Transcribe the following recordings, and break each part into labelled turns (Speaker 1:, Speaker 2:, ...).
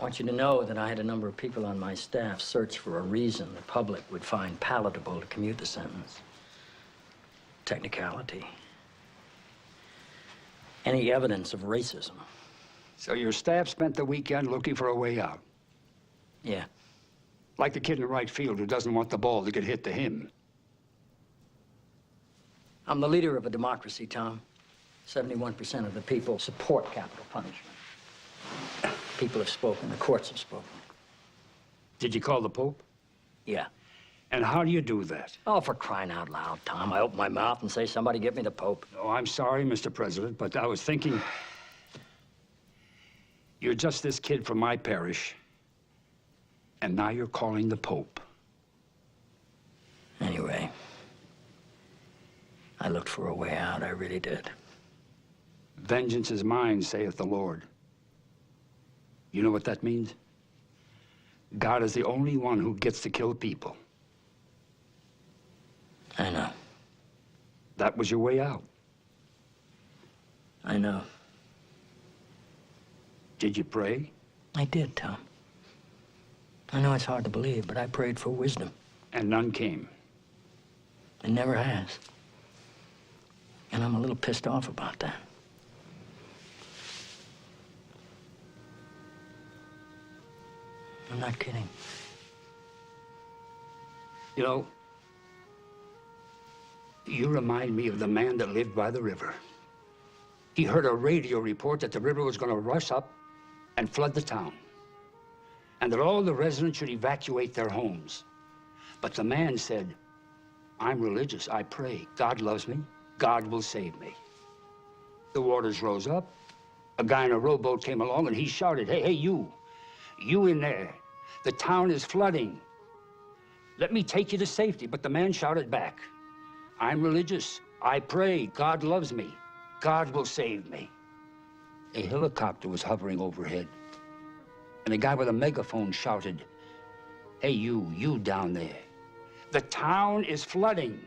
Speaker 1: want you to know that I had a number of people on my staff search for a reason the public would find palatable to commute the sentence. Technicality. Any evidence of racism.
Speaker 2: So your staff spent the weekend looking for a way out?
Speaker 1: Yeah.
Speaker 2: Like the kid in right field who doesn't want the ball to get hit to him.
Speaker 1: I'm the leader of a democracy, Tom. 71% of the people support capital punishment. People have spoken, the courts have spoken.
Speaker 2: Did you call the Pope?
Speaker 1: Yeah.
Speaker 2: And how do you do that?
Speaker 1: Oh, for crying out loud, Tom. I open my mouth and say, somebody give me the Pope.
Speaker 2: Oh, I'm sorry, Mr. President, but I was thinking... You're just this kid from my parish, and now you're calling the Pope.
Speaker 1: Anyway, I looked for a way out, I really did.
Speaker 2: Vengeance is mine, saith the Lord. You know what that means? God is the only one who gets to kill people.
Speaker 1: I know.
Speaker 2: That was your way out.
Speaker 1: I know.
Speaker 2: Did you pray?
Speaker 1: I did, Tom. I know it's hard to believe, but I prayed for wisdom.
Speaker 2: And none came?
Speaker 1: It never has. And I'm a little pissed off about that. I'm not kidding.
Speaker 2: You know, you remind me of the man that lived by the river. He heard a radio report that the river was going to rush up and flood the town, and that all the residents should evacuate their homes. But the man said, I'm religious, I pray. God loves me, God will save me. The waters rose up. A guy in a rowboat came along and he shouted, hey, you in there. The town is flooding. Let me take you to safety. But the man shouted back, I'm religious, I pray, God loves me, God will save me. A helicopter was hovering overhead, and a guy with a megaphone shouted, hey, you down there. The town is flooding.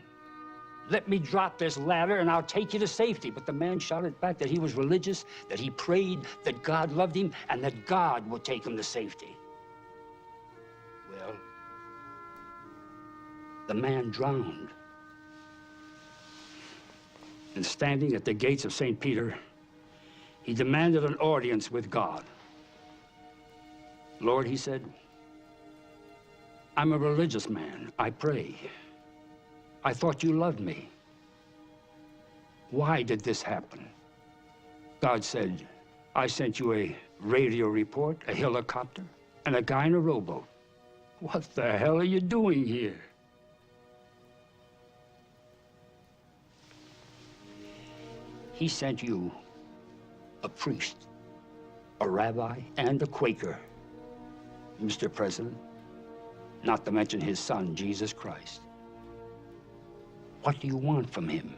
Speaker 2: Let me drop this ladder and I'll take you to safety. But the man shouted back that he was religious, that he prayed, that God loved him, and that God would take him to safety. Well, the man drowned. And standing at the gates of St. Peter, he demanded an audience with God. Lord, he said, I'm a religious man. I pray. I thought you loved me. Why did this happen? God said, I sent you a radio report, a helicopter, and a guy in a rowboat. What the hell are you doing here? He sent you a priest, a rabbi, and a Quaker, Mr. President, not to mention his son, Jesus Christ. What do you want from him?